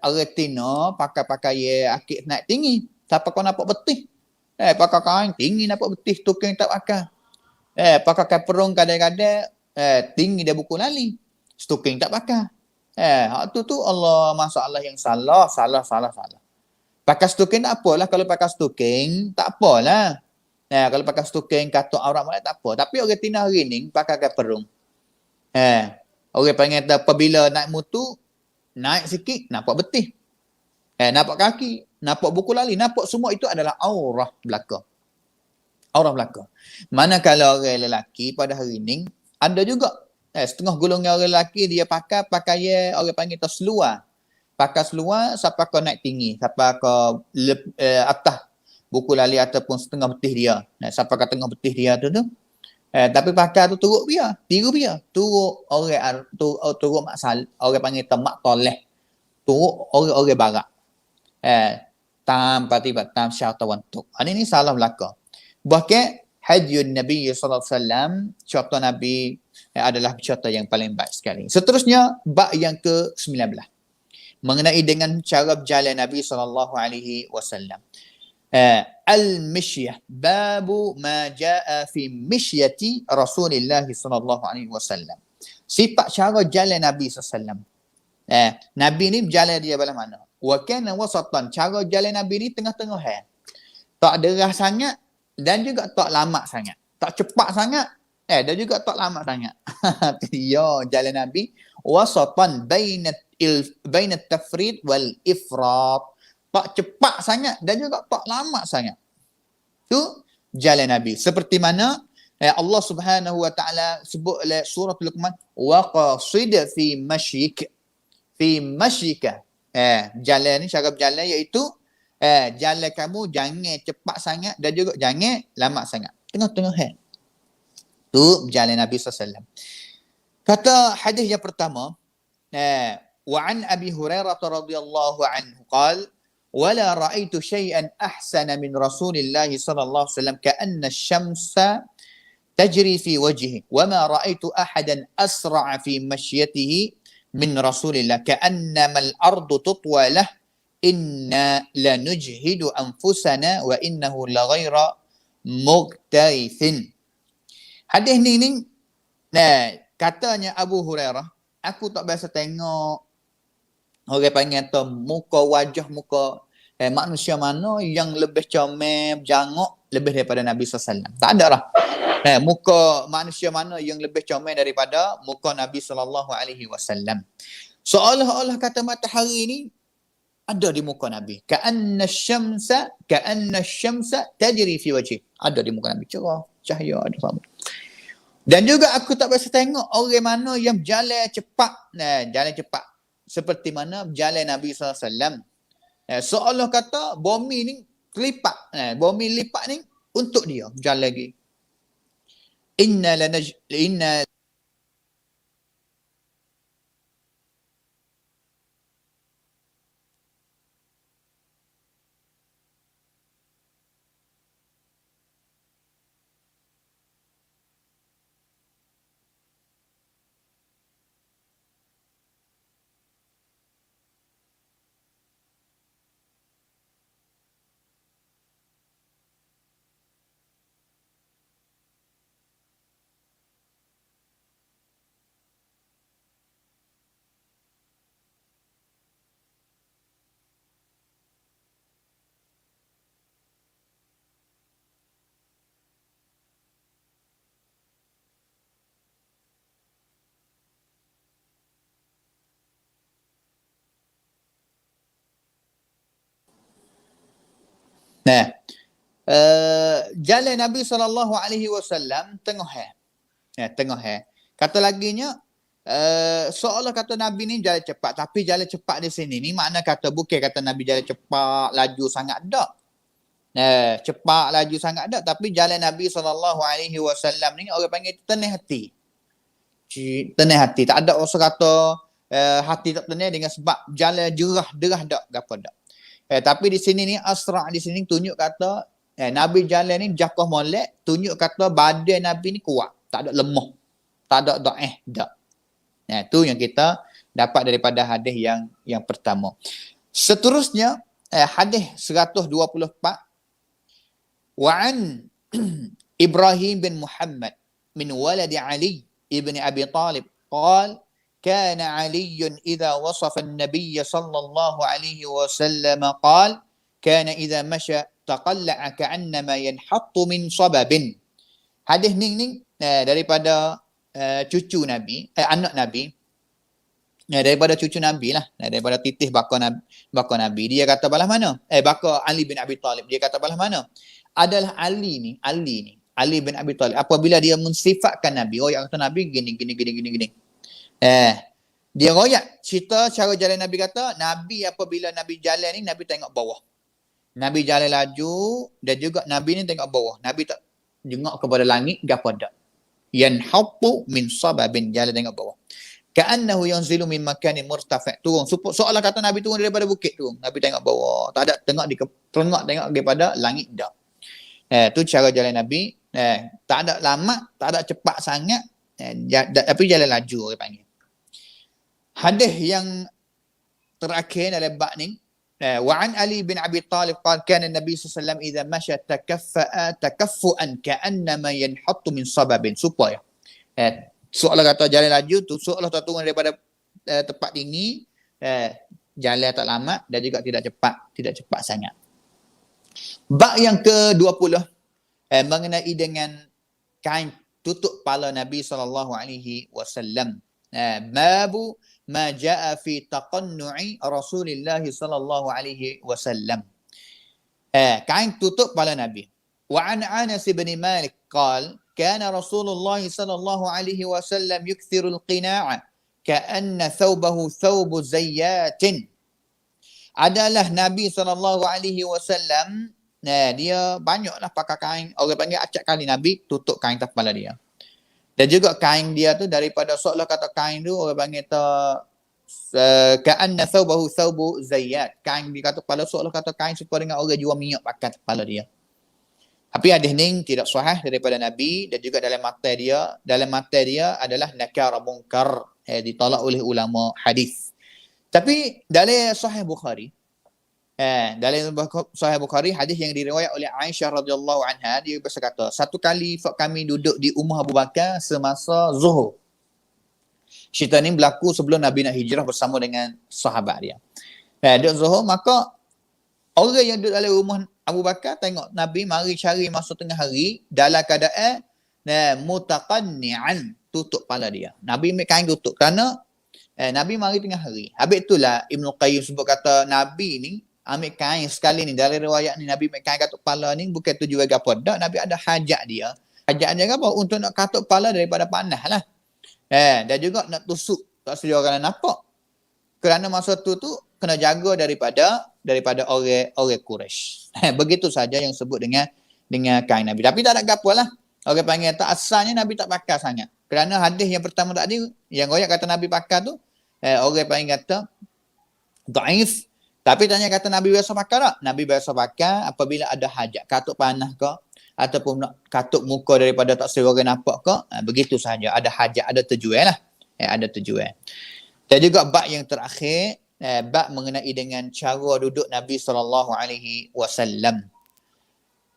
Orang Tino pakai akik naik tinggi. Siapa kau nampak betih? Pakai kain tinggi nampak betih, tukang tak pakai. Pakai kain perung kadang-kadang tinggi dia buku lali. Stoking tak pakai. Hak tu Allah, masalah yang salah. Pakai stoking tak apalah, kalau pakai stoking tak apalah. Kalau pakai stoking katuk aurat mana tak apa. Tapi orang Tina hari ni pakai kain perung. Orang panggil apabila naik mutu, naik sikit nampak betih. Nampak kaki, nampak buku lali, nampak semua itu adalah aurah belaka. Aurah belaka. Manakala orang lelaki pada hari ini, ada juga setengah golongan orang lelaki dia pakai orang panggil seluar. Pakai seluar sampai ke naik tinggi, sampai ke atas buku lali ataupun setengah betih dia. Sampai ke tengah betih dia tu. Tapi pakar tu turut dia, tiru dia. Turut orang turut orang panggil temak toleh. Turut orang-orang barat. Tanpa tiba tam syaitan tu. Ini salah belaka. Bahkan hajjun Nabi sallallahu alaihi wasallam, contoh Nabi adalah contoh yang paling baik sekali. Seterusnya bab yang ke-19 mengenai dengan cara berjalan Nabi sallallahu alaihi wasallam. Al-mishyah, babu ma jaa fi mishyati Rasulillah sallallahu alaihi wasallam. Sifat cara jalan Nabi sallallahu alaihi wasallam. Nabi ni berjalan dia belah mana? Wa kana wasatan, cara jalan Nabi ni tengah-tengah. Tak derah sangat dan juga tak lama sangat. Tak cepat sangat, dan juga tak lama sangat. Ya, jalan Nabi wasatan bainat tafrid wal ifrat. Tak cepat sangat dan juga tak lama sangat. Tu jalan Nabi. Seperti mana Allah Subhanahu wa taala sebut dalam surah Luqman, wa qasid fi mashyik. Fi mashyika. Jalan ni, cara berjalan iaitu jalan kamu jangan cepat sangat dan juga jangan lama sangat. Tengah-tengah. Tu jalan Nabi SAW. Kata hadis yang pertama, wa an Abi Hurairah radhiyallahu anhu qala wala ra'aitu syai'an ahsana min Rasulillah sallallahu alaihi wasallam ka'anna asy-syamsa tajri fi wajhihi wa ma ra'aitu ahadan asra'a fi mashyatihi min Rasulillah ka'annama al-ardu tutwa lah inna lanujhidu anfusana wa innahu laghaira muqtarithin. Hadis ni katanya Abu Hurairah, aku tak biasa tengok orang panggil tu muka wajah muka manusia mana yang lebih comel, berjangok lebih daripada Nabi SAW. Tak ada lah. Muka manusia mana yang lebih comel daripada muka Nabi SAW. Seolah-olah kata matahari ni ada di muka Nabi. Ka'anna syamsa tajri fi wajhi. Ada di muka Nabi. Cerah, cahaya ada sama. Dan juga aku tak biasa tengok orang mana yang berjalan cepat. Jalan cepat. Seperti mana berjalan Nabi SAW. Seolah kata bumi ni lipat. Bumi lipat ni untuk dia berjalan lagi. Inna jalan Nabi SAW tengah tengah. Kata laginya seolah kata Nabi ni jalan cepat, tapi jalan cepat di sini ni makna kata bukan kata Nabi jalan cepat laju sangat dak. Cepat laju sangat dak, tapi jalan Nabi SAW ni orang panggil tenang hati. Tenang hati. Tak ada orang kata hati tak tenang dengan sebab jalan derah dak gapo dak. Tapi di sini ni asra' di sini tunjuk kata Nabi jalan ni jakah molek, tunjuk kata badan Nabi ni kuat, tak ada lemah, tak ada dak. Tu yang kita dapat daripada hadis yang pertama. Seterusnya hadis 124 wa an Ibrahim bin Muhammad min walad Ali ibn Abi Talib qala كان علي إذا وصف النبي صلى الله عليه وسلم قال كان إذا مشى تقلع كأنما ينحط من صبب. Hadis ni daripada cucu Nabi, anak Nabi, daripada cucu Nabi lah, daripada titih baka Nabi. Dia kata balah mana? Baka Ali bin Abi Talib. Dia kata balah mana? Adalah Ali bin Abi Talib. Apabila dia mensifatkan Nabi, yang kata Nabi gini. Dia royak cerita cara jalan Nabi, kata Nabi apabila Nabi jalan ni Nabi tengok bawah. Nabi jalan laju dan juga Nabi ni tengok bawah. Nabi tak jengok kepada langit gapo dak. yanhattu min sababin, jalan tengok bawah. Ka'annahu yanzilu min makanin murtafi', turun. Seolah kata Nabi turun daripada bukit turun. Nabi tengok bawah, tak ada tengok daripada langit dah. Tu cara jalan Nabi. Tak ada lama, tak ada cepat sangat, tapi jalan laju orang panggil. Hadis yang terakhir dalam bab ni, wa an Ali bin Abi Talib qala kana Nabi sallallahu alaihi wasallam idza masya takaffuan ka'annama yanhattu min sababin, supaya seolah kata jalan laju tu seolah turun daripada tempat tinggi, jalan tak lama dan juga tidak cepat sangat. Bab yang ke-20 mengenai dengan kain tutup kepala Nabi sallallahu alaihi wasallam. Babu ma jaa fi taqannu'i Rasulillah sallallahu alaihi wasallam. Kain tutup kepala Nabi. Wa an Anas bin Malik qala kana Rasulullah sallallahu alaihi wasallam yukthiru al-qina'a ka'anna thawbahu thawbu zayyatin. Adalah Nabi sallallahu alaihi wasallam, dia banyaklah pakai kain, orang panggil acak kali Nabi tutup kain atas kepala dia. Dan juga kain dia tu daripada seolah kata kain tu orang panggil ka'anna thawbahu thawbu zayyat. Kain dia kata kepala seolah kata kain supaya dengan orang jual minyak pakai atas kepala dia. Tapi hadis ni tidak sahih daripada Nabi, dan juga dalam mata dia adalah nakara munkar, ditolak oleh ulama hadis. Tapi dalam Sahih Bukhari, dalam Sahih Bukhari, hadis yang diriwayat oleh Aisyah radhiyallahu anha, dia berkata, satu kali kami duduk di rumah Abu Bakar semasa Zuhur. Cerita ni berlaku sebelum Nabi nak hijrah bersama dengan sahabat dia. Duduk Zuhur, maka orang yang duduk dalam rumah Abu Bakar tengok Nabi mari cari masa tengah hari dalam keadaan mutaqanni'an, tutup kepala dia. Nabi ambil kain tutup kerana Nabi mari tengah hari. Habis itulah Ibn Qayyim sebut kata Nabi ni ambil kain sekali ni, dalam riwayat ni Nabi ambil kain katuk kepala ni bukan tujuan apa. Tak, Nabi ada hajat dia. Hajat dia apa? Untuk nak katuk kepala daripada panas lah. Dan juga nak tusuk, tak sedia orang nampak. Kerana masa tu kena jaga daripada orang Quraisy. Begitu saja yang sebut dengan kain Nabi. Tapi tak ada apa lah. Orang panggil tak, asalnya Nabi tak pakai sangat. Kerana hadis yang pertama tadi yang royak kata Nabi pakai tu, orang panggil kata dhaif. Tapi tanya kata Nabi biasa pakai tak? Nabi biasa pakai apabila ada hajat, katuk panah ke, ataupun nak katuk muka daripada tak sedia orang nampak ke, begitu saja. Ada hajat, ada tujuan lah. Ada tujuan. Dan juga bab yang terakhir, bab mengenai dengan cara duduk Nabi sallallahu alaihi wasallam.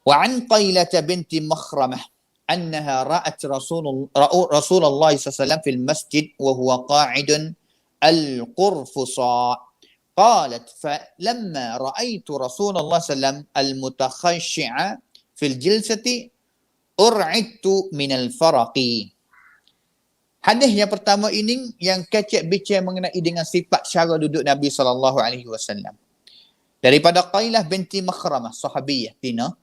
Wa an Qailah binti Makhramah annaha ra'at Rasulullah sallallahu alaihi wasallam fil masjid wa huwa qa'idun al-qurfusa. قالت فلما رأيت رسول الله صلى الله عليه وسلم المتخشع في الجلسة أرعدت من الفرق. Hadis yang pertama ini yang kecek bicara mengenai dengan sifat cara duduk Nabi sallallahu alaihi wasallam. Daripada Qailah binti Makhramah, sahabiyah Tina.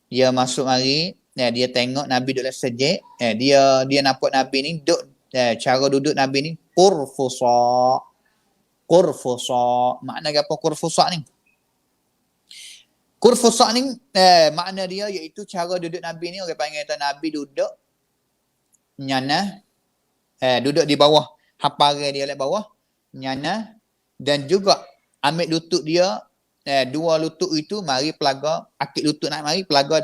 Dia masuk mari, dia tengok Nabi duduk sejek, dia nampak Nabi ni duduk, cara duduk Nabi ni qurfusa. Qurfusa, makna apa qurfusa ni? Qurfusa ni makna dia iaitu cara duduk Nabi ni, orang panggil Nabi duduk nyana, duduk di bawah haparan dia lepas bawah nyana, dan juga ambil lutut dia, dua lutut itu mari pelaga, akik lutut nak mari pelaga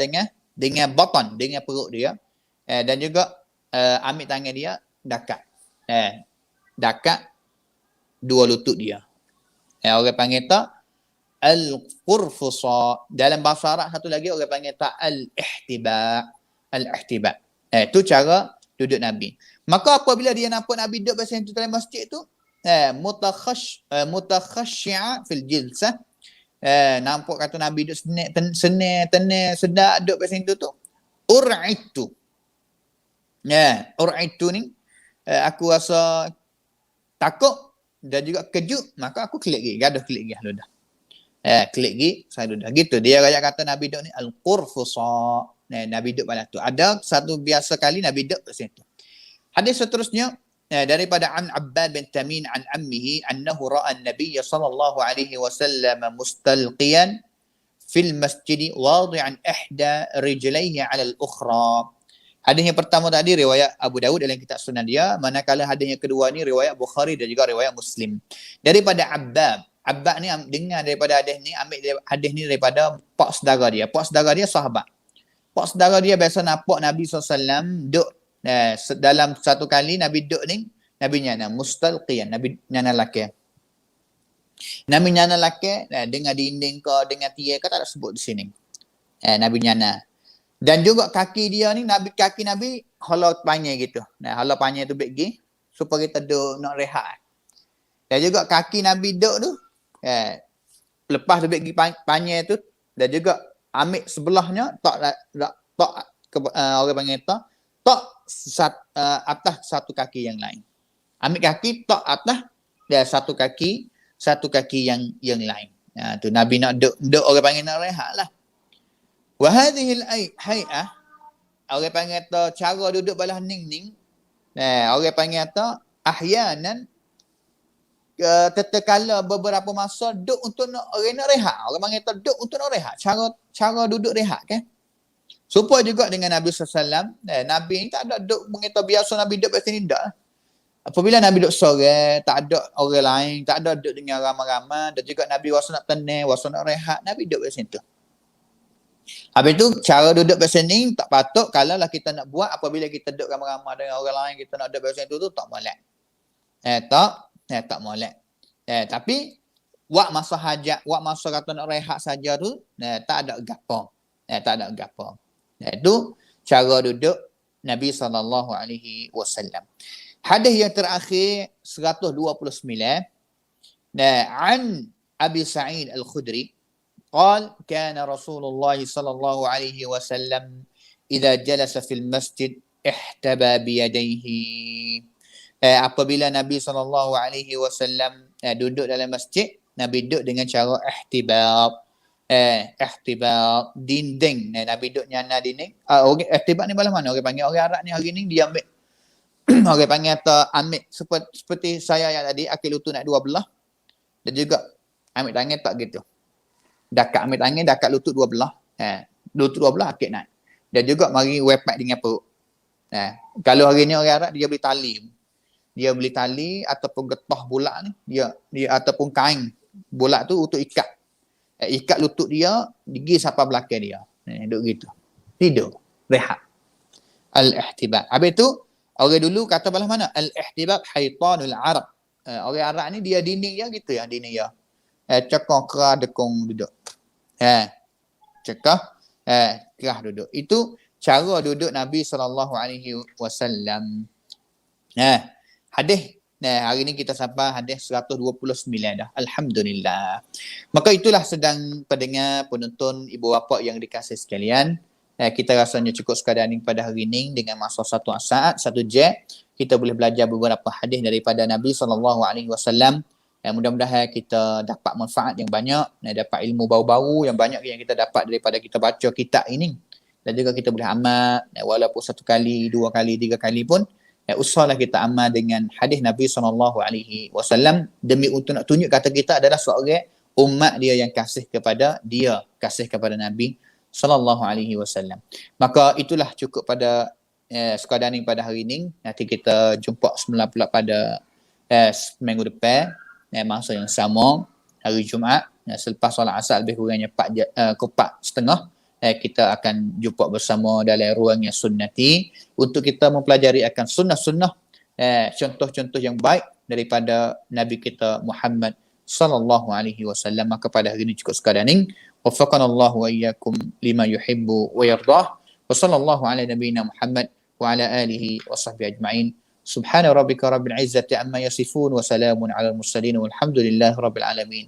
dengan batan, dengan perut dia, dan juga ambil tangan dia dakat dua lutut dia. Orang panggil tak al-qurfusa. Dalam bahasa Arab satu lagi orang panggil tak al-ihtiba. Al-ihtiba. Itu cara duduk Nabi. Maka apabila dia nampak Nabi duduk pasal itu dalam masjid tu, mutakhashia fil jilsah, nampak kata Nabi duduk tenang, sedap duduk pasal itu tu, ur'itu. Ur'itu ni aku rasa takut dan juga kejut, maka aku klik gigi, gaduh klik gigi dah. Klik gigi saya dah. Gitu dia raya kata Nabi duduk ni al-qurfusa. Nabi duduk pada tu. Ada satu biasa kali Nabi duduk kat situ. Hadis seterusnya daripada an Abbad bin Tamin an ammihi annahu ra'a an-nabiy sallallahu alaihi wasallam mustalqiyan fil masjid wadi'an ihda rijlaihi 'ala al-ukhra. Hadis yang pertama tadi riwayat Abu Dawud dalam kitab sunan dia, manakala hadis yang kedua ni riwayat Bukhari dan juga riwayat Muslim. Daripada Abbab ni dengar daripada hadis ni, ambil hadis ni daripada pak saudara dia. Pak saudara dia sahabat. Pak saudara dia biasa nampak Nabi SAW duduk dalam satu kali Nabi duduk ni, Nabi nyana mustalqiyan, Nabi nyana laki. Nabi nyana laki dengan dinding ke, dengan tiang ke, tak ada sebut di sini. Nabi nyana. Dan juga kaki dia ni, kaki Nabi halau panjang gitu. Halau panjang tu bagi supaya kita duduk nak rehat. Dan juga kaki Nabi duduk tu, lepas tu bagi panjang tu, dan juga ambil sebelahnya orang panggil tak atas satu kaki yang lain. Ambil kaki tak atas dan satu kaki yang lain. Tu Nabi nak duduk orang panggil nak rehat lah. Wa hadhihi al-hay'ah, orang panggil cara duduk balah ning-ning. Orang panggil ahyanan tetekala beberapa masa duduk untuk nak orang nak rehat. Orang panggil duduk untuk nak rehat. Cara duduk rehat kan. Supaya juga dengan Nabi SAW, Nabi ni tak ada duduk mengata biasa Nabi duduk kat sini tak. Apabila Nabi duduk sore, tak ada orang lain, tak ada duduk dengan ramai-ramai, dan juga Nabi wasa nak tenang, wasa nak rehat, Nabi duduk kat situ. Habis tu cara duduk kat sini tak patut kalau lah kita nak buat apabila kita duduk ramai-ramai dengan orang lain, kita nak duduk kat situ tu tak molek. Tak molek. Tapi wak masa hajat, wak masa kata nak rehat saja tu, tak ada gapo. Tak ada gapo. Itu cara duduk Nabi SAW. Hadis yang terakhir 129. An Abi Sa'id Al-Khudri قال كان رسول الله صلى الله عليه وسلم إذا جلس في المسجد احتبى بيديه. Apabila Nabi SAW duduk dalam masjid, Nabi duduk dengan cara ihtibab. Ihtibab dinding. Nabi duduk nyana dinding. Ihtibab ni balas mana? Orang panggil orang Arab ni hari ni dia ambil orang panggil ambil seperti saya yang tadi, akil lutut nak dua belah. Dan juga ambil tangan tak gitu. Dakat ambil tangan, dakat lutut dua belah. Lutut dua belah akik naik. Dan juga mari wepat dengan perut. Kalau hari ni orang Arab dia beli tali. Dia beli tali ataupun getah bulat ni, dia ataupun kain bulat tu untuk ikat. Ikat lutut dia, gigi sampai belakang dia. Duduk gitu. Tidur, rehat. Al-ihtibab. Habis tu orang dulu kata balas mana? Al-ihtibab haitanul Arab. Orang Arab ni dia dinding dia gitu ya, dinding dia. Cekong kerah dekong duduk. Cekah kerah duduk. Itu cara duduk Nabi SAW. Hadis. Hari ni kita sampai hadis 129 dah. Alhamdulillah. Maka itulah sedang pendengar, penonton, ibu bapa yang dikasihi sekalian. Kita rasanya cukup sekadar ni pada hari ini dengan masa 1 saat, 1 jam. Kita boleh belajar beberapa hadis daripada Nabi SAW. Mudah-mudahan kita dapat manfaat yang banyak, dapat ilmu baru-baru yang banyak yang kita dapat daripada kita baca kitab ini. Dan juga kita boleh amal, walaupun 1 kali, 2 kali, 3 kali pun, usahlah kita amal dengan hadis Nabi SAW demi untuk nak tunjuk kata kita adalah seorang umat dia yang kasih kepada dia, kasih kepada Nabi SAW. Maka itulah cukup pada sekadar ni pada hari ini. Nanti kita jumpa semula pula pada minggu depan, masa yang sama, hari Jumaat, selepas solat asar lebih kurangnya 4:30, kita akan jumpa bersama dalam ruang yang sunnati untuk kita mempelajari akan sunnah-sunnah, contoh-contoh yang baik daripada Nabi kita Muhammad sallallahu alaihi wasallam. Maka pada hari ini cukup sekadar ni. Waffaqanallahu wa iyyakum lima yuhibbu wa yardah. Wa sallallahu ala nabiyyina Muhammad wa ala alihi wa sahbihi ajma'in. Subhana rabbika rabbil izzati amma yasifun wa salamun ala al-mursalin walhamdulillahi rabbil alamin.